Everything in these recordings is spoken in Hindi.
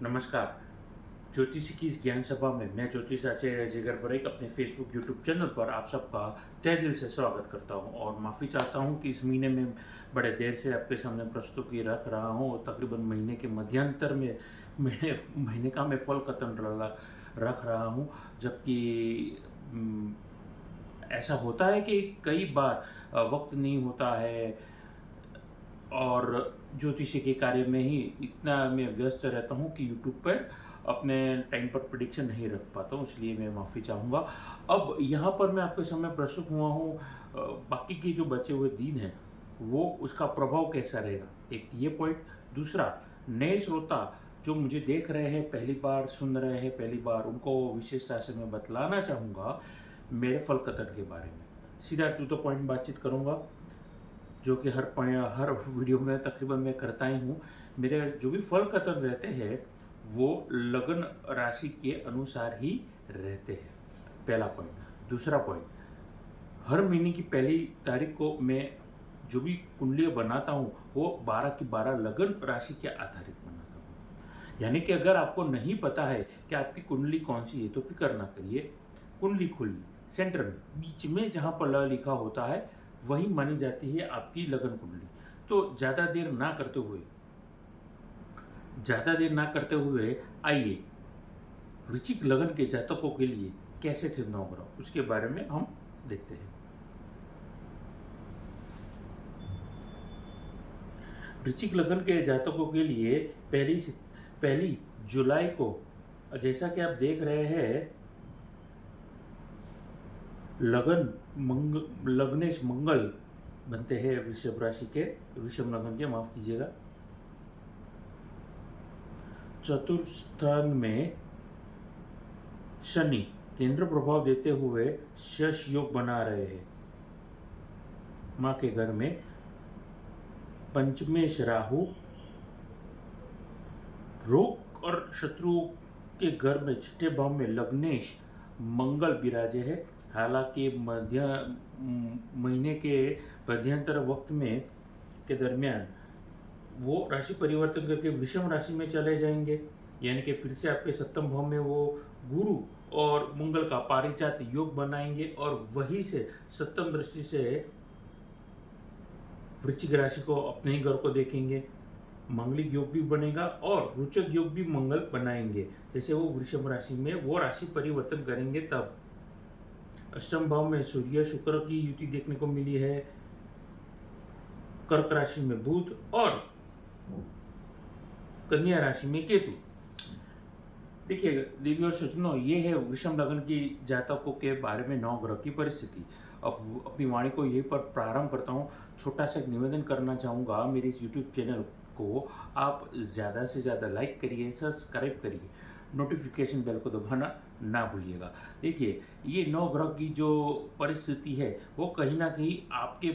नमस्कार। ज्योतिषी की इस ज्ञान सभा में मैं ज्योतिष आचार्य अजय गरबरेक अपने फेसबुक यूट्यूब चैनल पर आप सबका तहे दिल से स्वागत करता हूं और माफ़ी चाहता हूं कि इस महीने में बड़े देर से आपके सामने प्रस्तुति रख रहा हूं और तकरीबन महीने के मध्यांतर में महीने का मैं फल कतन रख रहा हूं। जबकि ऐसा होता है कि कई बार वक्त नहीं होता है और ज्योतिषी के कार्य में ही इतना मैं व्यस्त रहता हूँ कि यूट्यूब पर अपने टाइम पर प्रिडिक्शन नहीं रख पाता हूँ, इसलिए मैं माफ़ी चाहूँगा। अब यहाँ पर मैं आपके सामने प्रस्तुत हुआ हूँ, बाकी के जो बचे हुए दिन हैं वो उसका प्रभाव कैसा रहेगा, एक ये पॉइंट। दूसरा, नए श्रोता जो मुझे देख रहे हैं, पहली बार सुन रहे हैं, पहली बार, उनको विशेषता से मैं बतलाना चाहूँगा मेरे फल कतन के बारे में। सीधा टू द पॉइंट बातचीत करूँगा, जो कि हर वीडियो में तकरीबन मैं करता ही हूँ। मेरे जो भी फल कतन रहते हैं वो लगन राशि के अनुसार ही रहते हैं, पहला पॉइंट। दूसरा पॉइंट, हर महीने की पहली तारीख को मैं जो भी कुंडलियाँ बनाता हूँ वो 12 की 12 लगन राशि के आधारित बनाता हूँ। यानी कि अगर आपको नहीं पता है कि आपकी कुंडली कौन सी है तो फिक्र ना करिए, कुंडली खोलिए, सेंटर में बीच में जहाँ पर ल लिखा होता है वही मानी जाती है आपकी लगन कुंडली। तो ज़्यादा देर ना करते हुए आइए वृश्चिक लगन के जातकों के लिए कैसे थे नवग्रह, उसके बारे में हम देखते हैं। वृश्चिक लगन के जातकों के लिए पहली जुलाई को, जैसा कि आप देख रहे हैं, लग्नेश मंगल बनते हैं वृषभ राशि के, वृषभ लगन के, माफ कीजिएगा। चतुर्थ स्थान में शनि केंद्र प्रभाव देते हुए शश योग बना रहे हैं। मां के घर में पंचमेश राहु, रोग और शत्रुओं के घर में छठे भाव में लग्नेश मंगल विराजे है। हालांकि महीने के मध्यांतर वक्त में के दरमियान वो राशि परिवर्तन करके विषम राशि में चले जाएंगे, यानी कि फिर से आपके सप्तम भाव में वो गुरु और मंगल का पारिजात योग बनाएंगे और वहीं से सप्तम दृष्टि से वृश्चिक राशि को, अपने ही घर को देखेंगे। मांगलिक योग भी बनेगा और रोचक योग भी मंगल बनाएंगे। जैसे वो वृषभ राशि में वो राशि परिवर्तन करेंगे तब अष्टम भाव में सूर्य शुक्र की युति देखने को मिली है, कर्क राशि में बुध और कन्या राशि में केतु। देखिए देवी और सज्जनों, ये है विषम लगन की जातकों के बारे में नौ ग्रह की परिस्थिति। अब अपनी वाणी को यहीं पर प्रारंभ करता हूँ। छोटा सा एक निवेदन करना चाहूँगा, मेरे इस यूट्यूब चैनल को आप ज़्यादा से ज़्यादा लाइक करिए, सब्सक्राइब करिए, नोटिफिकेशन बेल को दबाना ना भूलिएगा। देखिए ये नौ ग्रह की जो परिस्थिति है वो कहीं ना कहीं आपके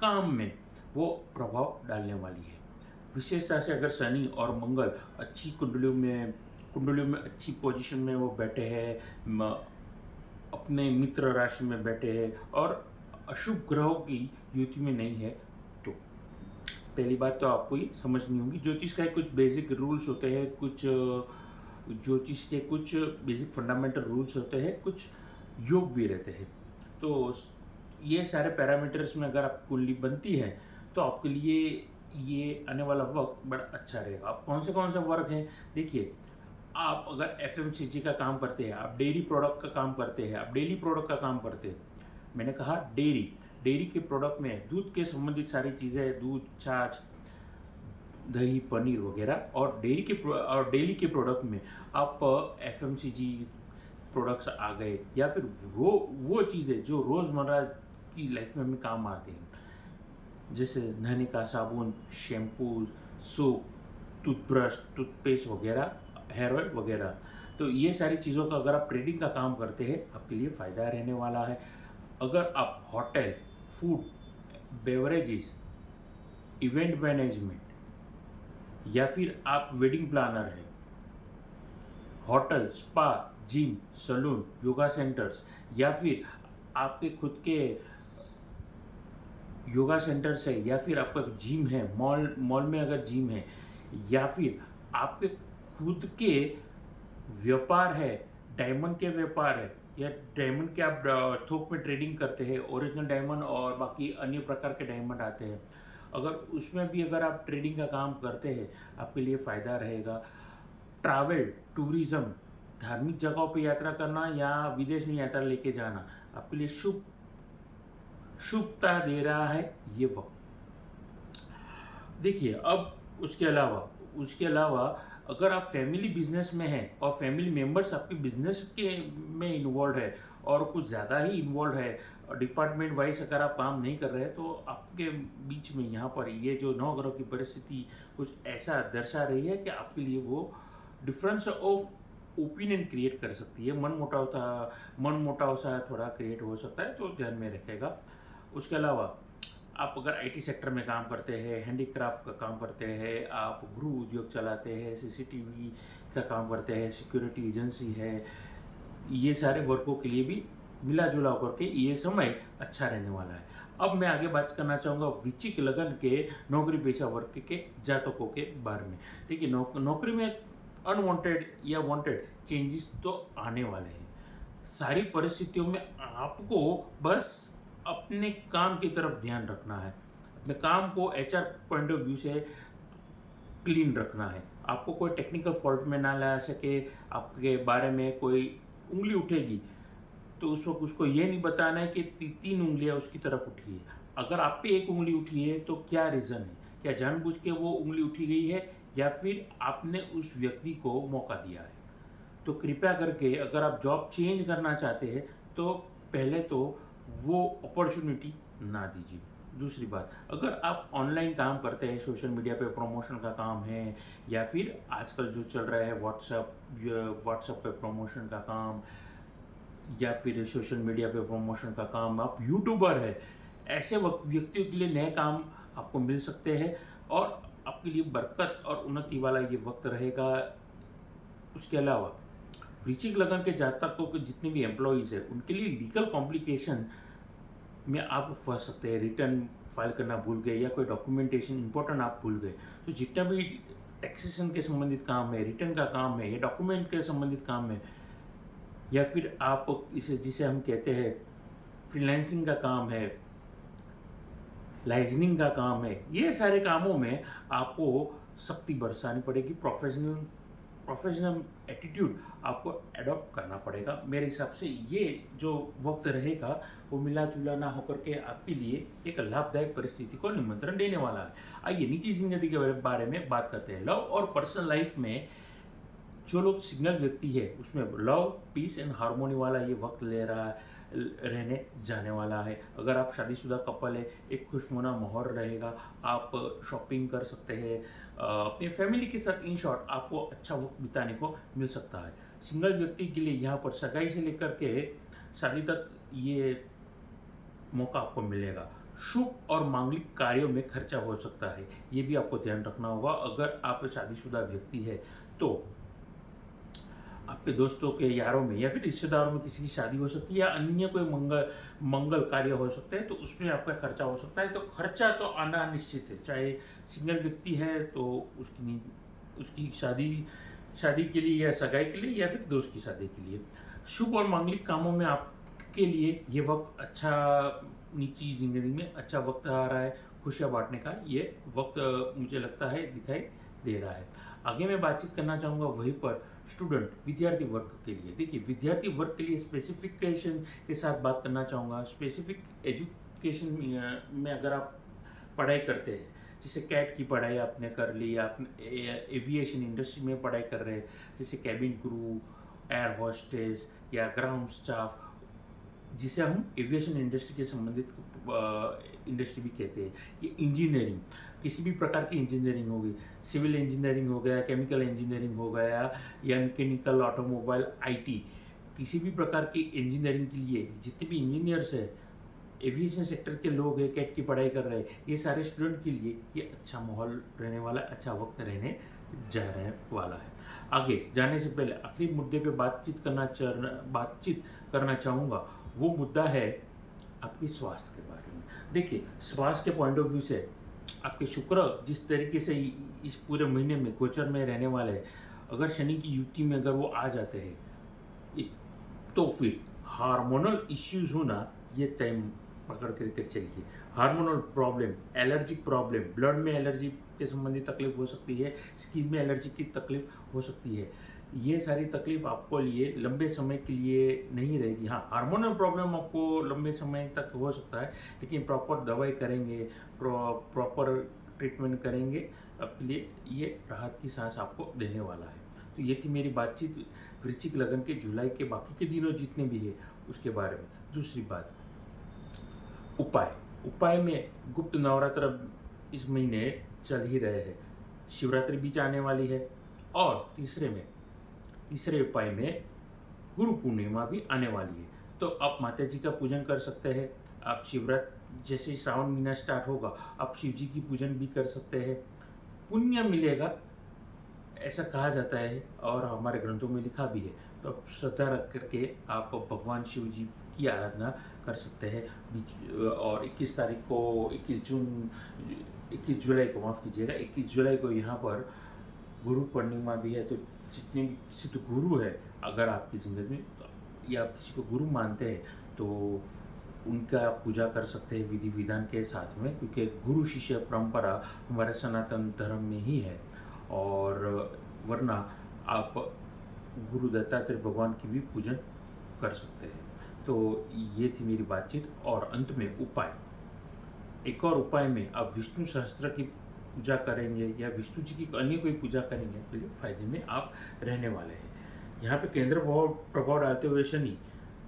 काम में वो प्रभाव डालने वाली है। विशेषता से अगर शनि और मंगल अच्छी कुंडलियों में अच्छी पोजीशन में वो बैठे हैं, अपने मित्र राशि में बैठे हैं और अशुभ ग्रहों की युति में नहीं है, तो पहली बात तो आपको ही समझनी होगी। ज्योतिष का कुछ बेसिक रूल्स होते हैं, ज्योतिष के कुछ बेसिक फंडामेंटल रूल्स होते हैं, कुछ योग भी रहते हैं। तो ये सारे पैरामीटर्स में अगर आप कुंडली बनती है तो आपके लिए ये आने वाला वक्त बड़ा अच्छा रहेगा। आप कौन से वर्क हैं, देखिए आप अगर एफएमसीजी का काम करते हैं, आप डेयरी प्रोडक्ट का काम करते हैं, आप डेयरी प्रोडक्ट का काम करते हैं, मैंने कहा डेयरी के प्रोडक्ट में दूध के संबंधित सारी चीज़ें, दूध, छाछ, दही, पनीर वगैरह, और डेयरी के प्रोडक्ट में आप एफएमसीजी प्रोडक्ट्स आ गए, या फिर वो चीज़ें जो रोज़मर्रा की लाइफ में हमें काम आते हैं, जैसे नहाने का साबुन, शैम्पू, सोप, टूथब्रश, टूथपेस्ट वगैरह, हेयर ऑयल वगैरह। तो ये सारी चीज़ों का अगर आप ट्रेडिंग का काम करते हैं आपके लिए फ़ायदा रहने वाला है। अगर आप hotel, food, beverages, event management, या फिर आप वेडिंग प्लानर हैं, hotel, spa, gym, salon, yoga centres, या फिर आपके खुद के योगा सेंटर्स है, या फिर आपका जिम है, मॉल में अगर जिम है, या फिर आपके खुद के व्यापार है, डायमंड के व्यापार है, या डायमंड के आप थोक में ट्रेडिंग करते हैं, ओरिजिनल डायमंड और बाकी अन्य प्रकार के डायमंड आते हैं, अगर उसमें भी अगर आप ट्रेडिंग का काम करते हैं, आपके लिए फ़ायदा रहेगा। ट्रैवल, टूरिज्म, धार्मिक जगहों पे यात्रा करना या विदेश में यात्रा लेके जाना आपके लिए शुभता दे रहा है ये वक्त। देखिए, अब उसके अलावा अगर आप फैमिली बिजनेस में हैं और फैमिली मेंबर्स आपके बिजनेस के में इन्वॉल्व है और कुछ ज़्यादा ही इन्वॉल्व है, डिपार्टमेंट वाइज अगर आप काम नहीं कर रहे हैं, तो आपके बीच में यहाँ पर ये जो 9 ग्रह की परिस्थिति कुछ ऐसा दर्शा रही है कि आपके लिए वो डिफरेंस ऑफ ओपिनियन क्रिएट कर सकती है, मन मोटाव सा थोड़ा क्रिएट हो सकता है, तो ध्यान में रखेगा। उसके अलावा आप अगर आईटी सेक्टर में काम करते हैं, हैंडीक्राफ्ट का काम करते हैं, आप गृह उद्योग चलाते हैं, सीसीटीवी का काम करते हैं, सिक्योरिटी एजेंसी है, ये सारे वर्कों के लिए भी मिला जुला होकर के ये समय अच्छा रहने वाला है। अब मैं आगे बात करना चाहूँगा वृश्चिक लगन के नौकरी पेशा वर्ग के जातकों के बारे में। देखिए, नौकरी में अनवांटेड या वांटेड चेंजेस तो आने वाले हैं। सारी परिस्थितियों में आपको बस अपने काम की तरफ ध्यान रखना है, अपने काम को एचआर पॉइंट ऑफ व्यू से क्लीन रखना है। आपको कोई टेक्निकल फॉल्ट में ना ला सके, आपके बारे में कोई उंगली उठेगी तो उस वक्त उसको ये नहीं बताना है कि 3 उंगलियां उसकी तरफ उठी है। अगर आप पे एक उंगली उठी है तो क्या रीज़न है, क्या जानबूझ के वो उंगली उठी गई है या फिर आपने उस व्यक्ति को मौका दिया है। तो कृपया करके अगर आप जॉब चेंज करना चाहते हैं तो पहले तो वो अपॉर्चुनिटी ना दीजिए। दूसरी बात, अगर आप ऑनलाइन काम करते हैं, सोशल मीडिया पे प्रमोशन का काम है, या फिर आजकल जो चल रहा है व्हाट्सएप पे प्रमोशन का काम, या फिर सोशल मीडिया पे प्रमोशन का काम, आप यूट्यूबर है, ऐसे व्यक्तियों के लिए नए काम आपको मिल सकते हैं और आपके लिए बरकत और उन्नति वाला ये वक्त रहेगा। उसके अलावा वृश्चिक लगन के जातकों के जितने भी एम्प्लॉयज़ हैं उनके लिए लीगल कॉम्प्लिकेशन में आप फंस सकते हैं। रिटर्न फाइल करना भूल गए या कोई डॉक्यूमेंटेशन इंपॉर्टेंट आप भूल गए, तो जितना भी टैक्सेशन के संबंधित काम है, रिटर्न का काम है, या डॉक्यूमेंट के संबंधित काम है, या फिर आप जिसे हम कहते हैं फ्रीलांसिंग का काम है, लाइजनिंग का काम है, ये सारे कामों में आपको सख्ती बरसानी पड़ेगी। प्रोफेशनल एटीट्यूड आपको एडॉप्ट करना पड़ेगा। मेरे हिसाब से ये जो वक्त रहेगा वो मिला जुला ना होकर के आपके लिए एक लाभदायक परिस्थिति को निमंत्रण देने वाला है। आइए निजी जिंदगी के बारे में बात करते हैं। लव और पर्सनल लाइफ में जो लोग सिंगल व्यक्ति है उसमें लव, पीस एंड हार्मोनी वाला ये वक्त रहने जाने वाला है। अगर आप शादीशुदा कपल है, एक खुशनुमा माहौल रहेगा, आप शॉपिंग कर सकते हैं, अपनी फैमिली के साथ, इन शॉर्ट आपको अच्छा वक्त बिताने को मिल सकता है। सिंगल व्यक्ति के लिए यहाँ पर सगाई से लेकर के शादी तक ये मौका आपको मिलेगा। शुभ और मांगलिक कार्यों में खर्चा हो सकता है, ये भी आपको ध्यान रखना होगा। अगर आप शादीशुदा व्यक्ति है तो आपके दोस्तों के, यारों में या फिर रिश्तेदारों में किसी की शादी हो सकती है, या अन्य कोई मंगल कार्य हो सकते हैं, तो उसमें आपका खर्चा हो सकता है। तो खर्चा तो आना निश्चित है, चाहे सिंगल व्यक्ति है तो उसकी शादी के लिए या सगाई के लिए या फिर दोस्त की शादी के लिए। शुभ और मांगलिक कामों में आपके लिए ये वक्त अच्छा, निजी जिंदगी में अच्छा वक्त आ रहा है। खुशियाँ बांटने का ये वक्त मुझे लगता है दिखाई दे रहा है। आगे मैं बातचीत करना चाहूँगा वहीं पर स्टूडेंट, विद्यार्थी वर्ग के लिए। देखिए, विद्यार्थी वर्ग के लिए स्पेसिफिकेशन के साथ बात करना चाहूँगा। स्पेसिफिक एजुकेशन में अगर आप पढ़ाई करते हैं, जैसे कैट की पढ़ाई आपने कर ली, आप एविएशन इंडस्ट्री में पढ़ाई कर रहे हैं, जैसे कैबिन क्रू, एयर होस्टेस या ग्राउंड स्टाफ, जिसे हम एविएशन इंडस्ट्री के संबंधित इंडस्ट्री भी कहते हैं। ये इंजीनियरिंग, किसी भी प्रकार की इंजीनियरिंग होगी, सिविल इंजीनियरिंग हो गया, केमिकल इंजीनियरिंग हो गया, या मैकेनिकल, ऑटोमोबाइल, आईटी, किसी भी प्रकार की इंजीनियरिंग के लिए जितने भी इंजीनियर्स हैं, एविएशन सेक्टर के लोग हैं, कैट की पढ़ाई कर रहे हैं, ये सारे स्टूडेंट के लिए ये अच्छा माहौल रहने वाला, अच्छा वक्त रहने रहने वाला है। आगे जाने से पहले आखिरी मुद्दे पे बातचीत करना चाहूँगा। वो मुद्दा है आपकी स्वास्थ्य के बारे में। देखिए, स्वास्थ्य के पॉइंट ऑफ व्यू से आपके शुक्र जिस तरीके से इस पूरे महीने में गोचर में रहने वाले हैं, अगर शनि की युति में अगर वो आ जाते हैं तो फिर हार्मोनल इश्यूज होना ये तय पकड़ कर चलिए। Hormonal problem, allergic problem, blood में एलर्जी के संबंधित तकलीफ हो सकती है, स्किन में एलर्जी की तकलीफ हो सकती है। ये सारी तकलीफ आपको लिए लंबे समय के लिए नहीं रहेगी। हाँ, हार्मोनल प्रॉब्लम आपको लंबे समय तक हो सकता है, लेकिन प्रॉपर दवाई करेंगे, प्रॉपर ट्रीटमेंट करेंगे, आपके लिए ये राहत की सांस आपको देने वाला है। तो ये थी मेरी बातचीत वृश्चिक लगन के जुलाई के बाकी के दिनों जितने भी है उसके बारे में। दूसरी बात, उपाय। उपाय में गुप्त नवरात्र इस महीने चल ही रहे हैं, शिवरात्रि भी आने वाली है, और तीसरे उपाय में गुरु पूर्णिमा भी आने वाली है। तो आप माता जी का पूजन कर सकते हैं। आप शिवरात्रि जैसे श्रावण महीना स्टार्ट होगा, आप शिव जी की पूजन भी कर सकते हैं, पुण्य मिलेगा ऐसा कहा जाता है और हमारे ग्रंथों में लिखा भी है। तो आप श्रद्धा रख करके आप भगवान शिव जी की आराधना कर सकते हैं। और 21 तारीख को, 21 जुलाई को, माफ़ कीजिएगा, 21 जुलाई को यहाँ पर गुरु पूर्णिमा भी है। तो जितने भी सिद्ध गुरु है अगर आपकी ज़िंदगी में, या आप किसी को गुरु मानते हैं, तो उनका पूजा कर सकते हैं विधि विधान के साथ में, क्योंकि गुरु शिष्य परंपरा हमारे सनातन धर्म में ही है। और वरना आप गुरु दत्तात्रेय भगवान की भी पूजन कर सकते हैं। तो ये थी मेरी बातचीत। और अंत में उपाय, एक और उपाय में आप विष्णु सहस्त्र की पूजा करेंगे या विष्णु जी की अन्य कोई पूजा करेंगे तो ये फायदे में आप रहने वाले हैं। यहाँ पे केंद्र प्रभाव डालते हुए शनि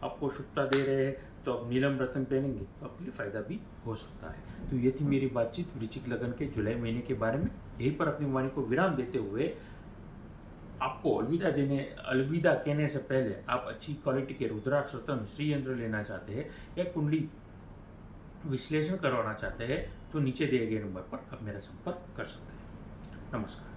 आपको शुभता दे रहे हैं, तो आप नीलम रत्न पहनेंगे तो आपके लिए फायदा भी हो सकता है। तो ये थी मेरी बातचीत वृश्चिक लगन के जुलाई महीने के बारे में। यहीं पर अपनी वाणी को विराम देते हुए आपको अलविदा कहने से पहले आप अच्छी क्वालिटी के रुद्राक्ष रत्न श्री यंत्र लेना चाहते हैं या कुंडली विश्लेषण करवाना चाहते हैं, तो नीचे दिए गए नंबर पर आप मेरा संपर्क कर सकते हैं। नमस्कार।